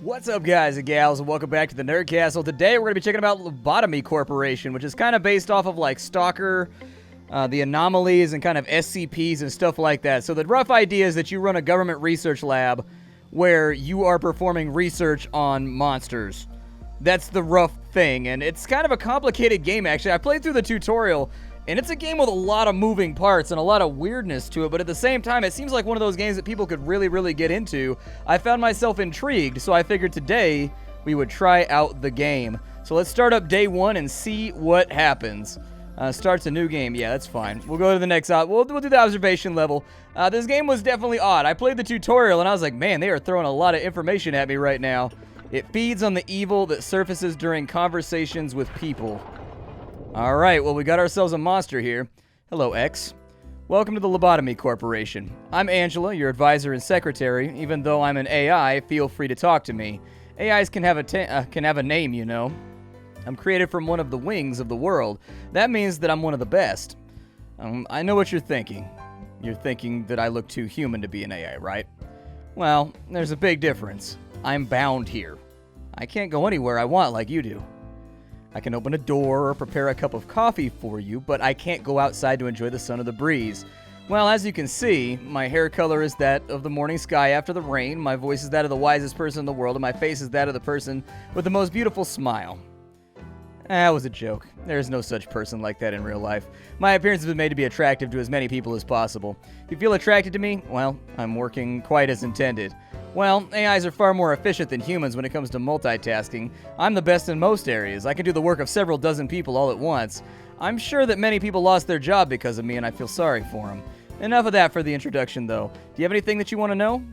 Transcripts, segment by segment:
What's up, guys and gals, and welcome back to the Nerd Castle. Today we're going to be checking out Lobotomy Corporation, which is kind of based off of like Stalker, the anomalies, and kind of SCPs and stuff like that. So the rough idea is that you run a government research lab where you are performing research on monsters. That's the rough thing, and it's kind of a complicated game, actually. I played through the tutorial, and it's a game with a lot of moving parts and a lot of weirdness to it, but at the same time, it seems like one of those games that people could really get into. I found myself intrigued, so I figured today we would try out the game. So let's start up day one and see what happens. Starts a new game. Yeah, that's fine. We'll go to the next, we'll do the observation level. This game was definitely odd. I played the tutorial, and I was like, man, they are throwing a lot of information at me right now. It feeds on the evil that surfaces during conversations with people. Alright, well, we got ourselves a monster here. Hello, X. Welcome to the Lobotomy Corporation. I'm Angela, your advisor and secretary. Even though I'm an AI, feel free to talk to me. AIs can have a name, you know. I'm created from one of the wings of the world. That means that I'm one of the best. I know what you're thinking. You're thinking that I look too human to be an AI, right? Well, there's a big difference. I'm bound here. I can't go anywhere I want like you do. I can open a door or prepare a cup of coffee for you, but I can't go outside to enjoy the sun or the breeze. Well, as you can see, my hair color is that of the morning sky after the rain, my voice is that of the wisest person in the world, and my face is that of the person with the most beautiful smile. That was a joke. There is no such person like that in real life. My appearance has been made to be attractive to as many people as possible. If you feel attracted to me, well, I'm working quite as intended. Well, AIs are far more efficient than humans when it comes to multitasking. I'm the best in most areas. I can do the work of several dozen people all at once. I'm sure that many people lost their job because of me, and I feel sorry for them. Enough of that for the introduction, though. Do you have anything that you want to know?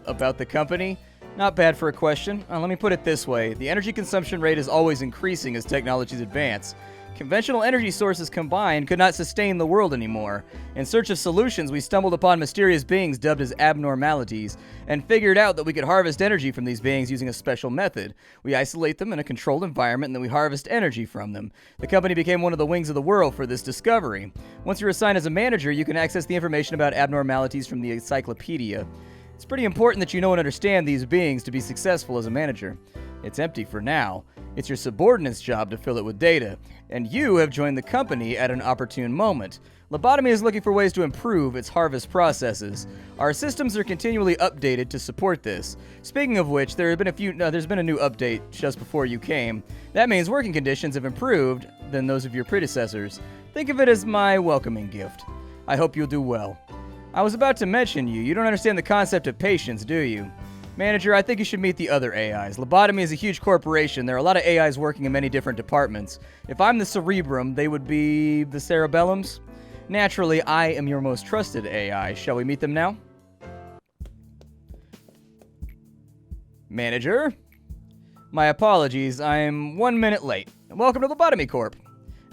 About the company? Not bad for a question. Let me put it this way. The energy consumption rate is always increasing as technologies advance. Conventional energy sources combined could not sustain the world anymore. In search of solutions, we stumbled upon mysterious beings dubbed as abnormalities, and figured out that we could harvest energy from these beings using a special method. We isolate them in a controlled environment, and then we harvest energy from them. The company became one of the wings of the world for this discovery. Once you're assigned as a manager, you can access the information about abnormalities from the encyclopedia. It's pretty important that you know and understand these beings to be successful as a manager. It's empty for now. It's your subordinate's job to fill it with data, and you have joined the company at an opportune moment. Lobotomy is looking for ways to improve its harvest processes. Our systems are continually updated to support this. Speaking of which, there's been a new update just before you came. That means working conditions have improved than those of your predecessors. Think of it as my welcoming gift. I hope you'll do well. I was about to mention you don't understand the concept of patience, do you? Manager, I think you should meet the other AIs. Lobotomy is a huge corporation. There are a lot of AIs working in many different departments. If I'm the cerebrum, they would be the cerebellums. Naturally, I am your most trusted AI. Shall we meet them now? Manager? My apologies, I'm 1 minute late. Welcome to Lobotomy Corp.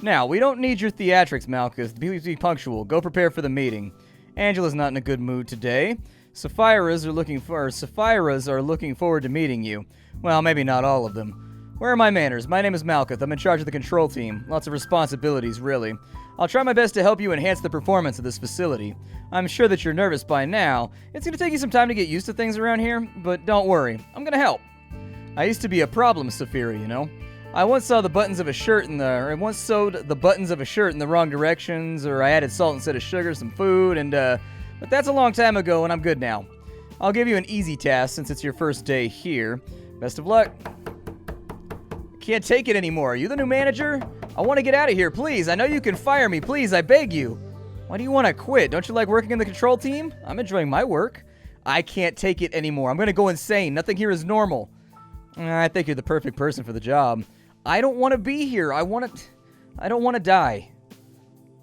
Now, we don't need your theatrics, Malkin. Please be punctual. Go prepare for the meeting. Angela's not in a good mood today. Saphiras are looking forward to meeting you. Well, maybe not all of them. Where are my manners? My name is Malkin. I'm in charge of the control team. Lots of responsibilities, really. I'll try my best to help you enhance the performance of this facility. I'm sure that you're nervous by now. It's going to take you some time to get used to things around here, but don't worry. I'm going to help. I used to be a problem, Saphira, you know. I once sewed the buttons of a shirt in the wrong directions, or I added salt instead of sugar, some food, and but that's a long time ago, and I'm good now. I'll give you an easy task since it's your first day here. Best of luck. Can't take it anymore. Are you the new manager? I want to get out of here, please. I know you can fire me, please. I beg you. Why do you want to quit? Don't you like working in the control team? I'm enjoying my work. I can't take it anymore. I'm going to go insane. Nothing here is normal. I think you're the perfect person for the job. I don't want to be here. I don't want to die.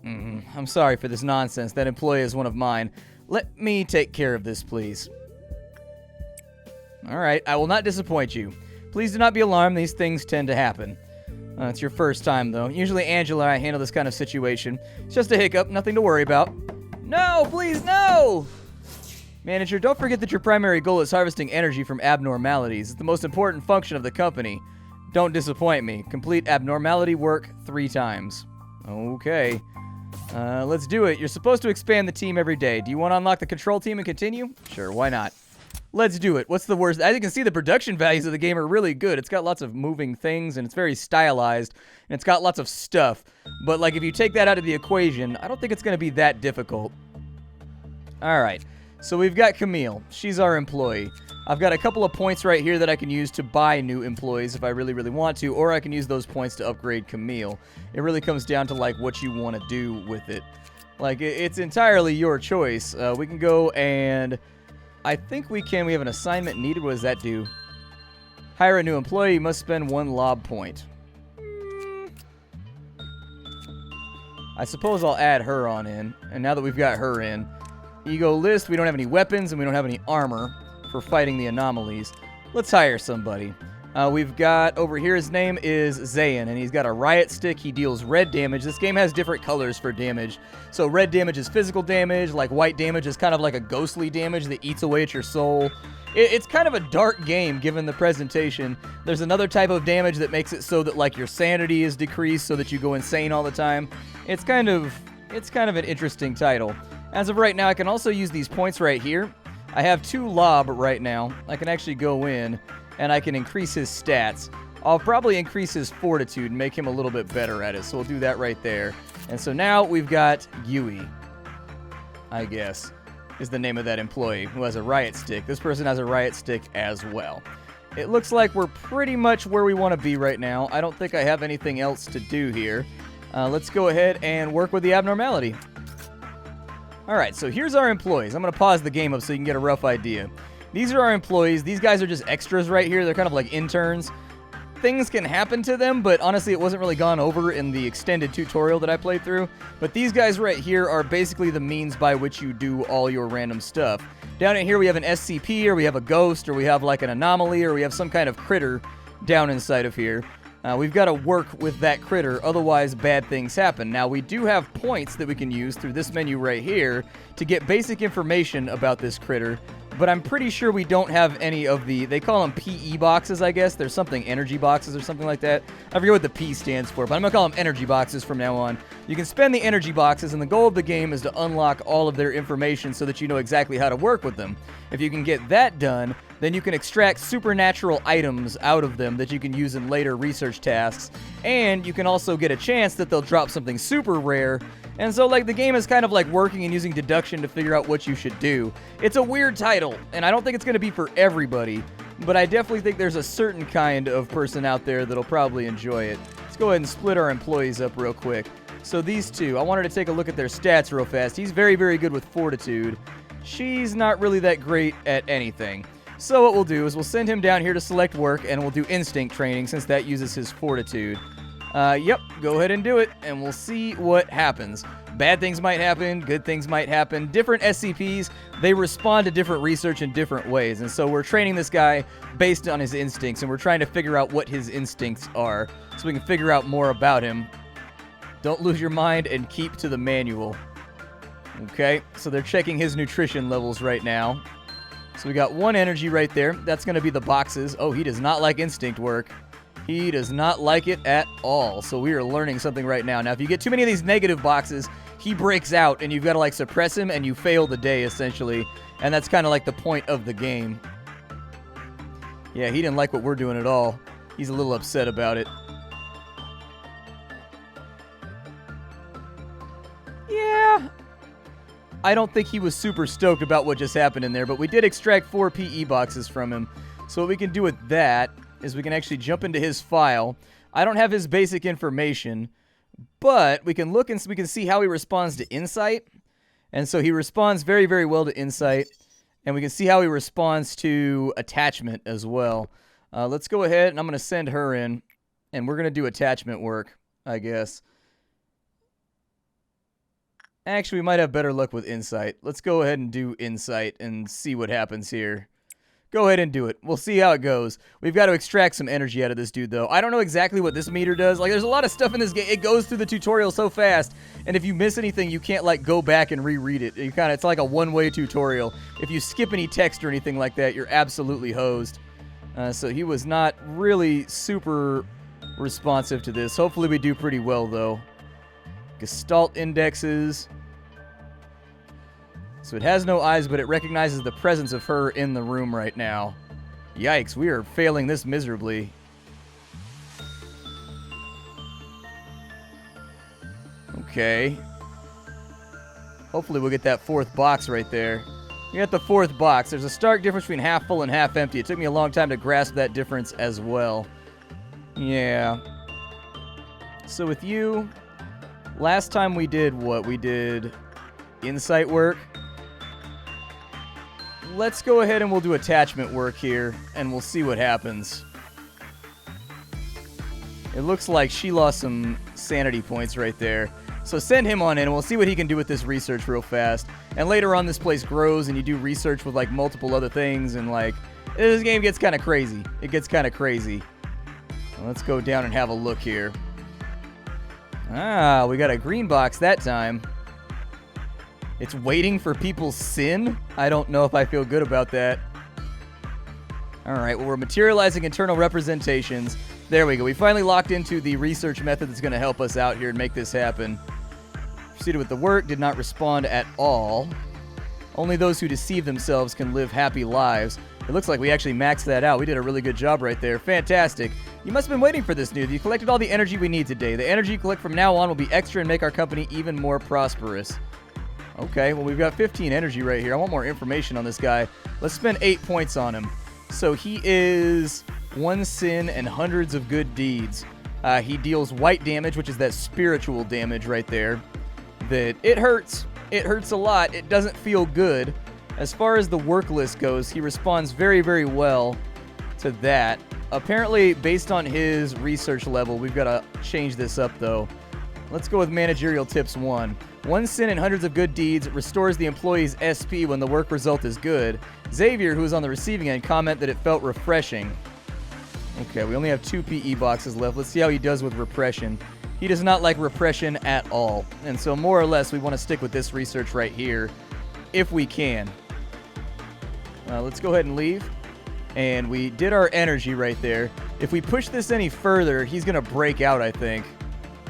I'm sorry for this nonsense. That employee is one of mine. Let me take care of this, please. Alright, I will not disappoint you. Please do not be alarmed. These things tend to happen. It's your first time, though. Usually Angela and I handle this kind of situation. It's just a hiccup. Nothing to worry about. No, please, no! Manager, don't forget that your primary goal is harvesting energy from abnormalities. It's the most important function of the company. Don't disappoint me. Complete abnormality work 3 times. Okay. Let's do it. You're supposed to expand the team every day. Do you want to unlock the control team and continue? Sure, why not? Let's do it. What's the worst? As you can see, the production values of the game are really good. It's got lots of moving things, and it's very stylized, and it's got lots of stuff. But, like, if you take that out of the equation, I don't think it's going to be that difficult. All right. So we've got Camille. She's our employee. I've got a couple of points right here that I can use to buy new employees if I really, really want to, or I can use those points to upgrade Camille. It really comes down to, like, what you want to do with it. Like, it's entirely your choice. We can go and... I think we can. We have an assignment needed. What does that do? Hire a new employee. You must spend 1 lob point. I suppose I'll add her on in. And now that we've got her in, ego list, we don't have any weapons and we don't have any armor for fighting the anomalies. Let's hire somebody. We've got over here, his name is Zayn, and he's got a riot stick. He deals red damage. This game has different colors for damage. So red damage is physical damage, like white damage is kind of like a ghostly damage that eats away at your soul. It's kind of a dark game given the presentation. There's another type of damage that makes it so that like your sanity is decreased so that you go insane all the time. It's kind of an interesting title. As of right now, I can also use these points right here. I have 2 lob right now. I can actually go in and I can increase his stats. I'll probably increase his fortitude and make him a little bit better at it, so we'll do that right there. And so now we've got Yui, I guess, is the name of that employee who has a riot stick. This person has a riot stick as well. It looks like we're pretty much where we want to be right now. I don't think I have anything else to do here. Let's go ahead and work with the abnormality. Alright, so here's our employees. I'm going to pause the game up so you can get a rough idea. These are our employees. These guys are just extras right here. They're kind of like interns. Things can happen to them, but honestly, it wasn't really gone over in the extended tutorial that I played through. But these guys right here are basically the means by which you do all your random stuff. Down in here, we have an SCP, or we have a ghost, or we have like an anomaly, or we have some kind of critter down inside of here. We've got to work with that critter, otherwise bad things happen. Now, we do have points that we can use through this menu right here to get basic information about this critter, but I'm pretty sure we don't have any of the, they call them PE boxes, I guess. There's something energy boxes or something like that. I forget what the P stands for, but I'm going to call them energy boxes from now on. You can spend the energy boxes, and the goal of the game is to unlock all of their information so that you know exactly how to work with them. If you can get that done, then you can extract supernatural items out of them that you can use in later research tasks, and you can also get a chance that they'll drop something super rare. And so, like, the game is kind of like working and using deduction to figure out what you should do. It's a weird title, and I don't think it's going to be for everybody, but I definitely think there's a certain kind of person out there that'll probably enjoy it. Let's go ahead and split our employees up real quick. So these two, I wanted to take a look at their stats real fast. He's very, very good with fortitude. She's not really that great at anything. So what we'll do is we'll send him down here to select work, and we'll do instinct training since that uses his fortitude. Yep, go ahead and do it, and we'll see what happens. Bad things might happen, good things might happen. Different SCPs, they respond to different research in different ways, and so we're training this guy based on his instincts, and we're trying to figure out what his instincts are so we can figure out more about him. Don't lose your mind and keep to the manual. Okay, so they're checking his nutrition levels right now. So we got 1 energy right there. That's going to be the boxes. Oh, he does not like instinct work. He does not like it at all. So we are learning something right now. Now, if you get too many of these negative boxes, he breaks out, and you've got to, like, suppress him, and you fail the day, essentially. And that's kind of like the point of the game. Yeah, he didn't like what we're doing at all. He's a little upset about it. Yeah. I don't think he was super stoked about what just happened in there, but we did extract 4 PE boxes from him. So what we can do with that is we can actually jump into his file. I don't have his basic information, but we can look and we can see how he responds to insight. And so he responds very, very well to insight. And we can see how he responds to attachment as well. Let's go ahead, and I'm going to send her in, and we're going to do attachment work, I guess. Actually, we might have better luck with insight. Let's go ahead and do insight and see what happens here. Go ahead and do it. We'll see how it goes. We've got to extract some energy out of this dude, though. I don't know exactly what this meter does. Like, there's a lot of stuff in this game. It goes through the tutorial so fast, and if you miss anything, you can't, like, go back and reread it. It's like a one-way tutorial. If you skip any text or anything like that, you're absolutely hosed. So he was not really super responsive to this. Hopefully we do pretty well, though. Gestalt indexes. So it has no eyes, but it recognizes the presence of her in the room right now. Yikes, we are failing this miserably. Okay. Hopefully we'll get that fourth box right there. We got the fourth box. There's a stark difference between half full and half empty. It took me a long time to grasp that difference as well. Yeah. So with you, last time we did what? We did insight work. Let's go ahead and we'll do attachment work here, and we'll see what happens. It looks like she lost some sanity points right there. So send him on in, and we'll see what he can do with this research real fast. And later on, this place grows, and you do research with, like, multiple other things, and, like, this game gets kind of crazy. It gets kind of crazy. Well, let's go down and have a look here. Ah, we got a green box that time. It's waiting for people's sin? I don't know if I feel good about that. Alright, well, we're materializing internal representations. There we go. We finally locked into the research method that's going to help us out here and make this happen. Proceeded with the work, did not respond at all. Only those who deceive themselves can live happy lives. It looks like we actually maxed that out. We did a really good job right there. Fantastic. You must have been waiting for this news. You collected all the energy we need today. The energy you collect from now on will be extra and make our company even more prosperous. Okay, well, we've got 15 energy right here. I want more information on this guy. Let's spend 8 points on him. So he is 1 sin and hundreds of good deeds. He deals white damage, which is that spiritual damage right there. That it hurts. It hurts a lot. It doesn't feel good. As far as the work list goes, he responds very, very well to that. Apparently, based on his research level, we've got to change this up, though. Let's go with managerial tips 1. 1 sin and hundreds of good deeds restores the employee's SP when the work result is good. Xavier, who is on the receiving end, comment that it felt refreshing. Okay, we only have 2 PE boxes left. Let's see how he does with repression. He does not like repression at all. And so more or less, we want to stick with this research right here, if we can. Let's go ahead and leave. And we did our energy right there. If we push this any further, he's going to break out, I think.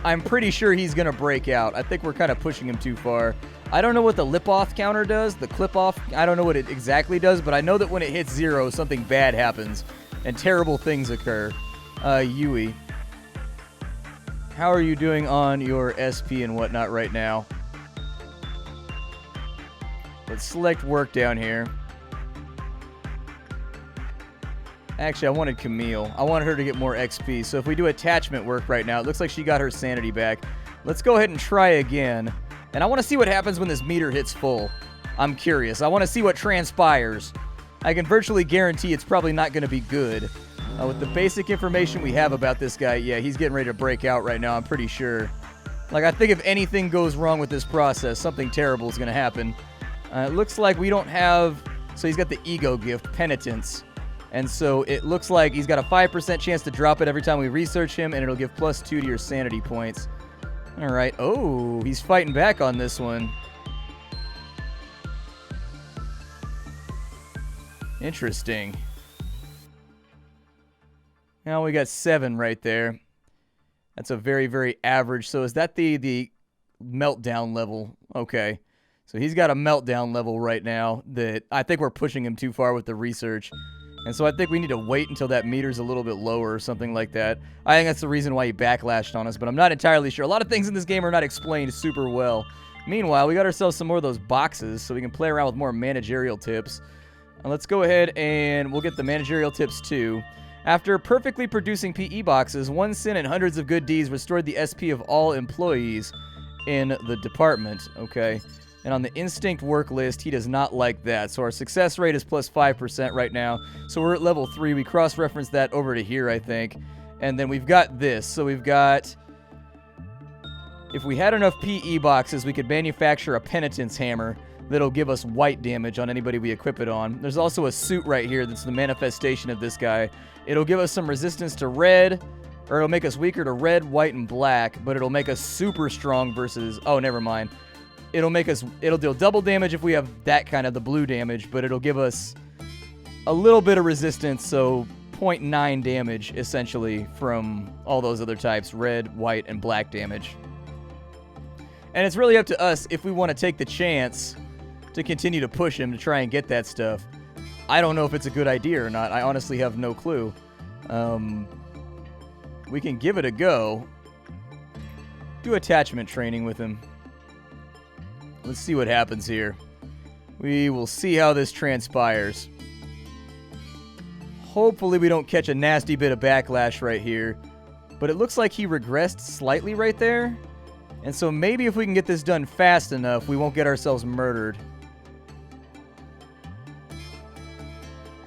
I'm pretty sure he's going to break out. I think we're kind of pushing him too far. I don't know what the lip-off counter does. The clip-off, I don't know what it exactly does, but I know that when it hits 0, something bad happens. And terrible things occur. Yui. How are you doing on your SP and whatnot right now? Let's select work down here. Actually, I wanted Camille. I wanted her to get more XP. So if we do attachment work right now, it looks like she got her sanity back. Let's go ahead and try again. And I want to see what happens when this meter hits full. I'm curious. I want to see what transpires. I can virtually guarantee it's probably not going to be good. With the basic information we have about this guy, yeah, he's getting ready to break out right now, I'm pretty sure. Like, I think if anything goes wrong with this process, something terrible is going to happen. It looks like we don't have... So he's got the ego gift, penitence. And so it looks like he's got a 5% chance to drop it every time we research him, and it'll give +2 to your sanity points. All right. Oh, he's fighting back on this one. Interesting. Now we got 7 right there. That's a very, very average. So is that the meltdown level? Okay. So he's got a meltdown level right now that I think we're pushing him too far with the research. And so I think we need to wait until that meter's a little bit lower or something like that. I think that's the reason why he backlashed on us, but I'm not entirely sure. A lot of things in this game are not explained super well. Meanwhile, we got ourselves some more of those boxes so we can play around with more managerial tips. Let's go ahead and we'll get the managerial tips too. After perfectly producing PE boxes, 1 sin and hundreds of good deeds restored the SP of all employees in the department. Okay. And on the instinct work list, he does not like that. So our success rate is +5% right now. So we're at level 3. We cross-referenced that over to here, I think. And then we've got this. So we've got... If we had enough PE boxes, we could manufacture a penitence hammer that'll give us white damage on anybody we equip it on. There's also a suit right here that's the manifestation of this guy. It'll give us some resistance to red, or it'll make us weaker to red, white, and black, but it'll make us super strong versus... Oh, never mind. It'll deal double damage if we have that kind of the blue damage, but it'll give us a little bit of resistance, so 0.9 damage, essentially, from all those other types, red, white, and black damage. And it's really up to us if we want to take the chance to continue to push him to try and get that stuff. I don't know if it's a good idea or not. I honestly have no clue. We can give it a go. Do attachment training with him. Let's see what happens here. We will see how this transpires. Hopefully we don't catch a nasty bit of backlash right here. But it looks like he regressed slightly right there. And so maybe if we can get this done fast enough, we won't get ourselves murdered.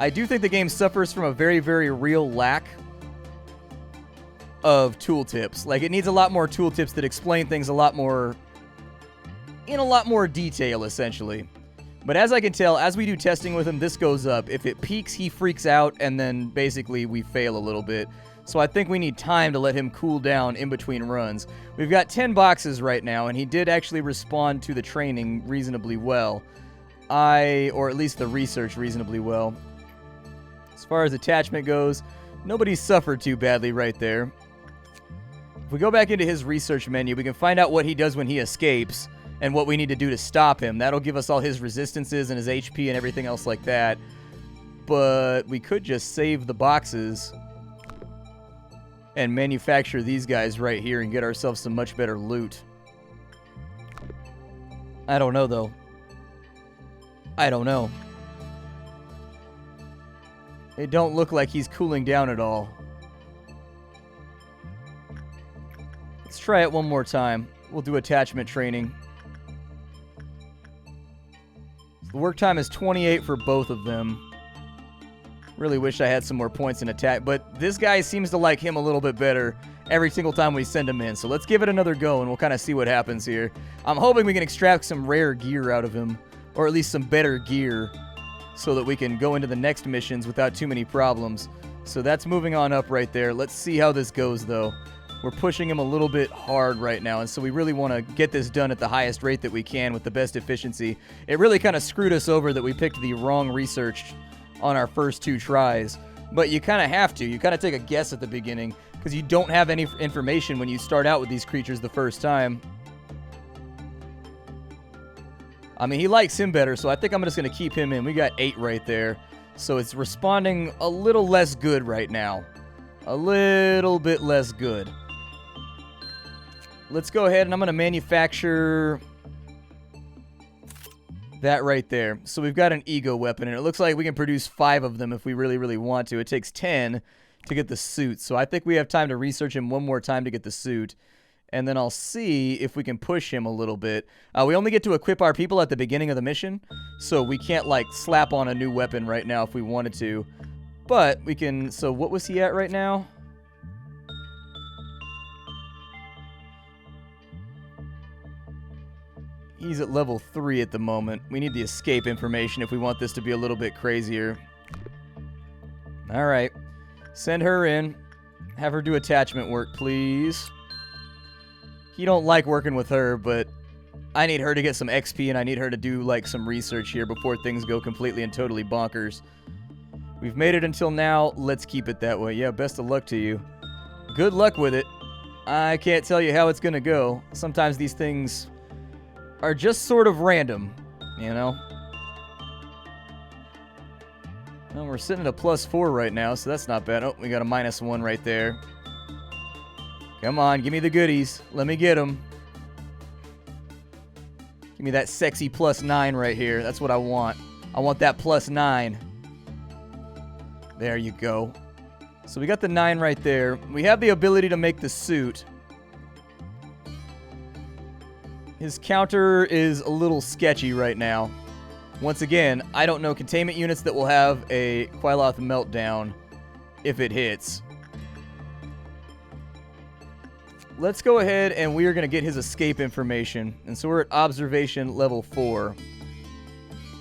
I do think the game suffers from a very, very real lack of tooltips. Like, it needs a lot more tooltips that explain things a lot more, in a lot more detail, essentially. But as I can tell, as we do testing with him, this goes up. If it peaks, he freaks out, and then basically we fail a little bit. So I think we need time to let him cool down in between runs. We've got 10 boxes right now, and he did actually respond to the training reasonably well. Or at least the research reasonably well. As far as attachment goes, nobody's suffered too badly right there. If we go back into his research menu, we can find out what he does when he escapes and what we need to do to stop him. That'll give us all his resistances and his HP and everything else like that. But we could just save the boxes and manufacture these guys right here and get ourselves some much better loot. I don't know, though. I don't know. It don't look like he's cooling down at all. Let's try it one more time. We'll do attachment training. The work time is 28 for both of them. Really wish I had some more points in attack, but this guy seems to like him a little bit better every single time we send him in. So let's give it another go, and we'll kind of see what happens here. I'm hoping we can extract some rare gear out of him, or at least some better gear, so that we can go into the next missions without too many problems. So that's moving on up right there. Let's see how this goes, though. We're pushing him a little bit hard right now, and so we really want to get this done at the highest rate that we can with the best efficiency. It really kind of screwed us over that we picked the wrong research on our first 2 tries, but you kind of have to. You kind of take a guess at the beginning, because you don't have any information when you start out with these creatures the first time. I mean, he likes him better, so I think I'm just going to keep him in. We got 8 right there, so it's responding a little less good right now. A little bit less good. Let's go ahead and I'm going to manufacture that right there. So we've got an ego weapon, and it looks like we can produce 5 of them if we really, really want to. It takes 10 to get the suit, so I think we have time to research him one more time to get the suit. And then I'll see if we can push him a little bit. We only get to equip our people at the beginning of the mission, so we can't, like, slap on a new weapon right now if we wanted to. But we can... So what was he at right now? He's at level 3 at the moment. We need the escape information if we want this to be a little bit crazier. Alright. Send her in. Have her do attachment work, please. He don't like working with her, but I need her to get some XP, and I need her to do, like, some research here before things go completely and totally bonkers. We've made it until now. Let's keep it that way. Yeah, best of luck to you. Good luck with it. I can't tell you how it's gonna go. Sometimes these things are just sort of random, you know? Well, we're sitting at a +4 right now, so that's not bad. Oh, we got a -1 right there. Come on, give me the goodies. Let me get them. Give me that sexy +9 right here. That's what I want. I want that +9. There you go. So we got the 9 right there. We have the ability to make the suit. His counter is a little sketchy right now. Once again, I don't know containment units that will have a Quailoth meltdown if it hits. Let's go ahead and we are going to get his escape information. And so we're at observation level 4.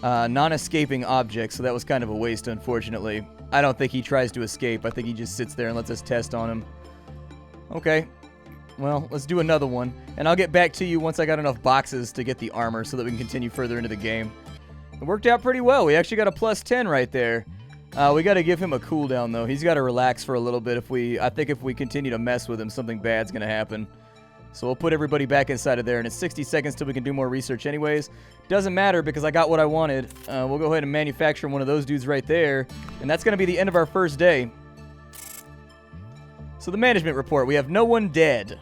Non-escaping object, so that was kind of a waste, unfortunately. I don't think he tries to escape. I think he just sits there and lets us test on him. Okay. Well, let's do another one. And I'll get back to you once I got enough boxes to get the armor so that we can continue further into the game. It worked out pretty well. We actually got a +10 right there. We got to give him a cooldown, though. He's got to relax for a little bit. I think if we continue to mess with him, something bad's going to happen. So we'll put everybody back inside of there, and it's 60 seconds till we can do more research anyways. Doesn't matter because I got what I wanted. We'll go ahead and manufacture one of those dudes right there, and that's going to be the end of our first day. So the management report, we have no one dead.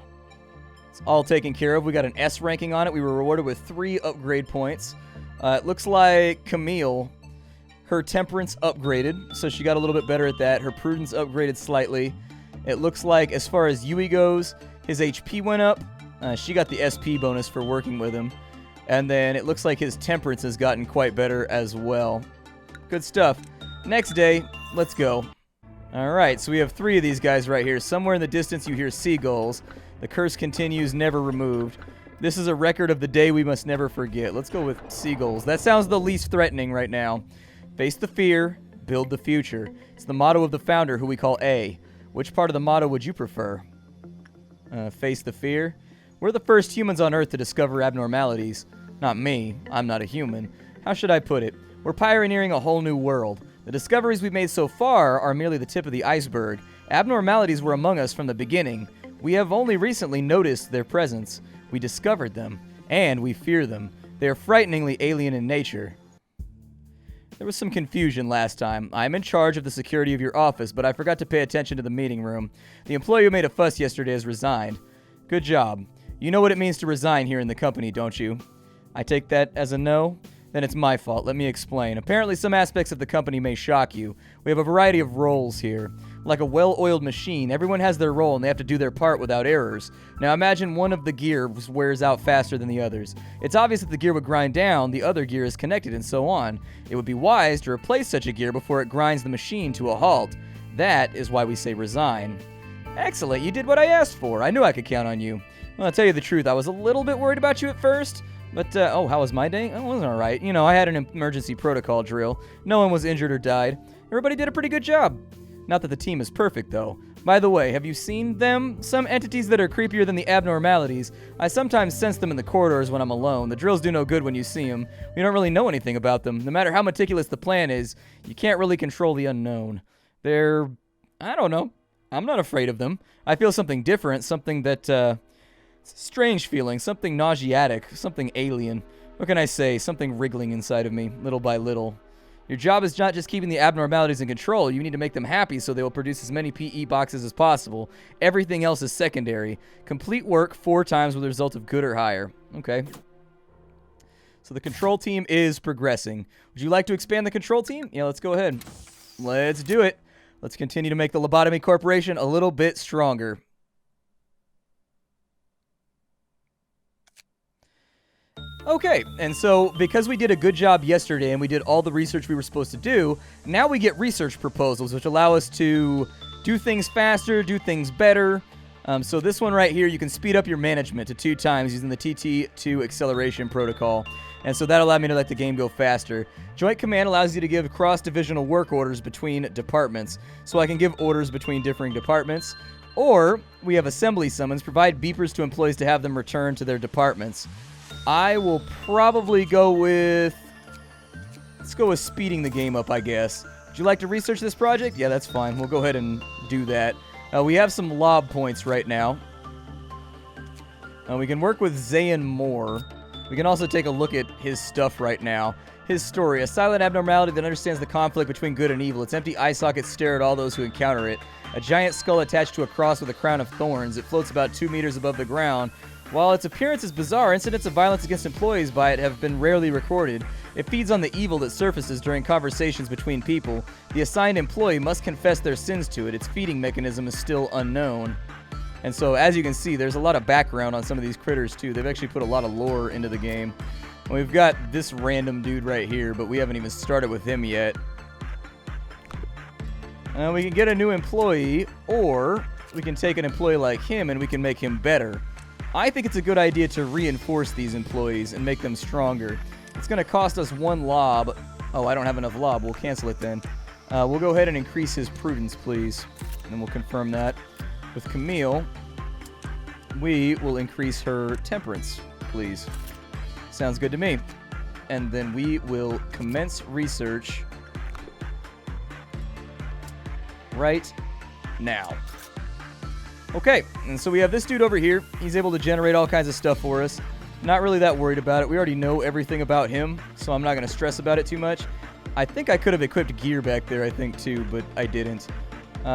It's all taken care of. We got an S ranking on it. We were rewarded with 3 upgrade points. It looks like Camille, her temperance upgraded, so she got a little bit better at that. Her prudence upgraded slightly. It looks like as far as Yui goes, his HP went up. She got the SP bonus for working with him. And then it looks like his temperance has gotten quite better as well. Good stuff. Next day, let's go. Alright, so we have 3 of these guys right here. Somewhere in the distance you hear seagulls. The curse continues, never removed. This is a record of the day we must never forget. Let's go with seagulls. That sounds the least threatening right now. Face the fear, build the future. It's the motto of the founder, who we call A. Which part of the motto would you prefer? Face the fear. We're the first humans on Earth to discover abnormalities. Not me. I'm not a human. How should I put it? We're pioneering a whole new world. The discoveries we've made so far are merely the tip of the iceberg. Abnormalities were among us from the beginning. We have only recently noticed their presence. We discovered them, and we fear them. They are frighteningly alien in nature. There was some confusion last time. I am in charge of the security of your office, but I forgot to pay attention to the meeting room. The employee who made a fuss yesterday has resigned. Good job. You know what it means to resign here in the company, don't you? I take that as a no? Then it's my fault. Let me explain. Apparently some aspects of the company may shock you. We have a variety of roles here. Like a well-oiled machine, everyone has their role and they have to do their part without errors. Now imagine one of the gears wears out faster than the others. It's obvious that the gear would grind down, the other gear is connected, and so on. It would be wise to replace such a gear before it grinds the machine to a halt. That is why we say resign. Excellent, you did what I asked for. I knew I could count on you. Well, I'll tell you the truth, I was a little bit worried about you at first. But, oh, how was my day? It wasn't alright. You know, I had an emergency protocol drill. No one was injured or died. Everybody did a pretty good job. Not that the team is perfect, though. By the way, have you seen them? Some entities that are creepier than the abnormalities. I sometimes sense them in the corridors when I'm alone. The drills do no good when you see them. We don't really know anything about them. No matter how meticulous the plan is, you can't really control the unknown. They're... I don't know. I'm not afraid of them. I feel something different, something that, it's a strange feeling, something nauseatic, something alien. What can I say? Something wriggling inside of me, little by little. Your job is not just keeping the abnormalities in control. You need to make them happy so they will produce as many PE boxes as possible. Everything else is secondary. Complete work 4 times with a result of good or higher. Okay. So the control team is progressing. Would you like to expand the control team? Yeah, let's go ahead. Let's do it. Let's continue to make the Lobotomy Corporation a little bit stronger. Okay, and so because we did a good job yesterday and we did all the research we were supposed to do, now we get research proposals, which allow us to do things faster, do things better. So this one right here, you can speed up your management to 2 times using the TT2 acceleration protocol. And so that allowed me to let the game go faster. Joint Command allows you to give cross-divisional work orders between departments. So I can give orders between differing departments. Or we have assembly summons, provide beepers to employees to have them return to their departments. I will probably go with... Let's go with speeding the game up, I guess. Would you like to research this project? Yeah, that's fine. We'll go ahead and do that. We have some lob points right now. We can work with Zayn more. We can also take a look at his stuff right now. His story, a silent abnormality that understands the conflict between good and evil. Its empty eye sockets stare at all those who encounter it. A giant skull attached to a cross with a crown of thorns. It floats about 2 meters above the ground. While its appearance is bizarre, incidents of violence against employees by it have been rarely recorded. It feeds on the evil that surfaces during conversations between people. The assigned employee must confess their sins to it. Its feeding mechanism is still unknown. And so, as you can see, there's a lot of background on some of these critters, too. They've actually put a lot of lore into the game. And we've got this random dude right here, but we haven't even started with him yet. We can get a new employee, or we can take an employee like him and we can make him better. I think it's a good idea to reinforce these employees and make them stronger. It's going to cost us 1 lob. Oh, I don't have enough lob. We'll cancel it then. We'll go ahead and increase his prudence, please. And then we'll confirm that. With Camille, we will increase her temperance, please. Sounds good to me. And then we will commence research right now. Okay, and so we have this dude over here. He's able to generate all kinds of stuff for us. Not really that worried about it. We already know everything about him, so I'm not going to stress about it too much. I think I could have equipped gear back there, I think, too, but I didn't.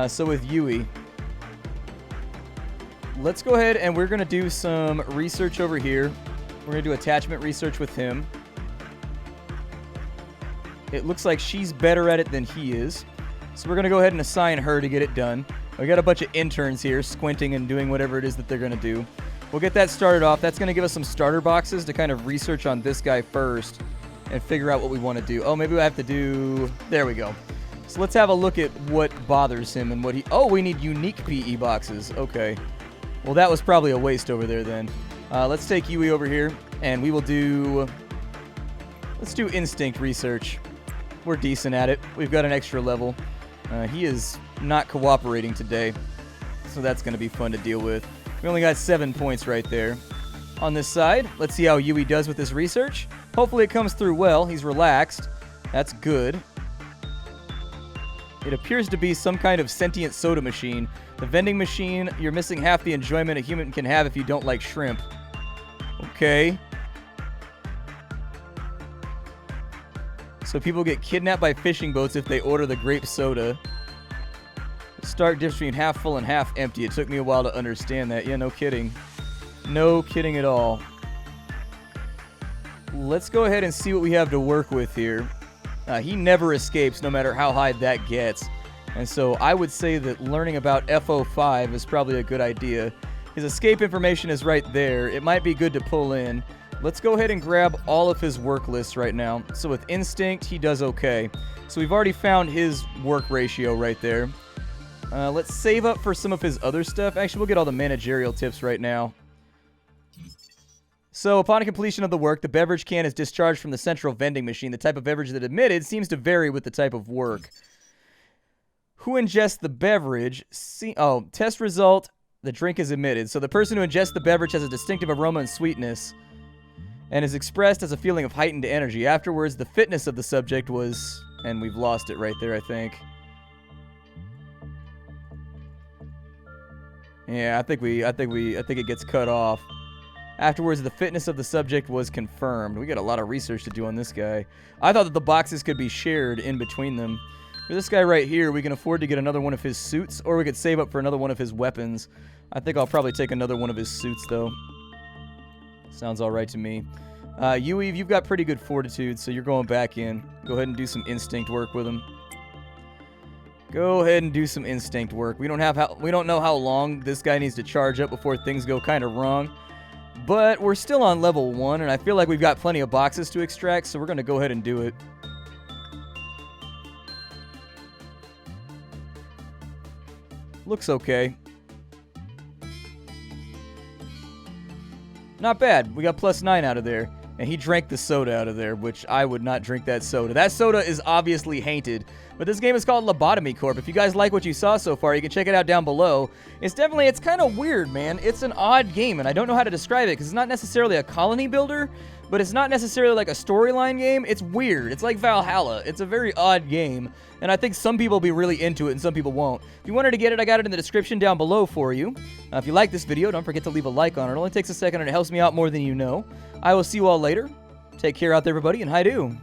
So with Yui, let's go ahead and we're going to do some research over here. We're going to do attachment research with him. It looks like she's better at it than he is. So we're going to go ahead and assign her to get it done. We got a bunch of interns here squinting and doing whatever it is that they're going to do. We'll get that started off. That's going to give us some starter boxes to kind of research on this guy first and figure out what we want to do. Oh, maybe I have to do... There we go. So let's have a look at what bothers him and what he... Oh, we need unique PE boxes. Okay. Well, that was probably a waste over there then. Let's take Yui over here, and we will do... Let's do instinct research. We're decent at it. We've got an extra level. He is not cooperating today, so that's going to be fun to deal with. We only got 7 points right there. On this side, let's see how Yui does with his research. Hopefully it comes through well. He's relaxed. That's good. It appears to be some kind of sentient soda machine. The vending machine, you're missing half the enjoyment a human can have if you don't like shrimp. Okay. So people get kidnapped by fishing boats if they order the grape soda. Stark difference between half full and half empty. It took me a while to understand that. Yeah, no kidding. No kidding at all. Let's go ahead and see what we have to work with here. He never escapes no matter how high that gets. And so I would say that learning about FO5 is probably a good idea. His escape information is right there. It might be good to pull in. Let's go ahead and grab all of his work lists right now. So with instinct, he does okay. So we've already found his work ratio right there. Let's save up for some of his other stuff. Actually, we'll get all the managerial tips right now. So upon completion of the work, the beverage can is discharged from the central vending machine. The type of beverage that emitted seems to vary with the type of work. Who ingests the beverage? Test result, the drink is emitted. So the person who ingests the beverage has a distinctive aroma and sweetness, and is expressed as a feeling of heightened energy. Afterwards, the fitness of the subject was... And we've lost it right there, I think. Yeah, I think it gets cut off. Afterwards, the fitness of the subject was confirmed. We got a lot of research to do on this guy. I thought that the boxes could be shared in between them. For this guy right here, we can afford to get another one of his suits, or we could save up for another one of his weapons. I think I'll probably take another one of his suits, though. Sounds all right to me. Yui, you've got pretty good fortitude, so you're going back in. Go ahead and do some instinct work with him. Go ahead and do some instinct work. We don't know how long this guy needs to charge up before things go kind of wrong. But we're still on level 1, and I feel like we've got plenty of boxes to extract, so we're going to go ahead and do it. Looks okay. Not bad. We got +9 out of there. And he drank the soda out of there, which I would not drink that soda. That soda is obviously hainted. But this game is called Lobotomy Corp. If you guys like what you saw so far, you can check it out down below. It's kind of weird, man. It's an odd game, and I don't know how to describe it, because it's not necessarily a colony builder, but it's not necessarily like a storyline game. It's weird. It's like Valhalla. It's a very odd game, and I think some people will be really into it and some people won't. If you wanted to get it, I got it in the description down below for you. If you like this video, don't forget to leave a like on it. It only takes a second, and it helps me out more than you know. I will see you all later. Take care out there, everybody, and hi-do.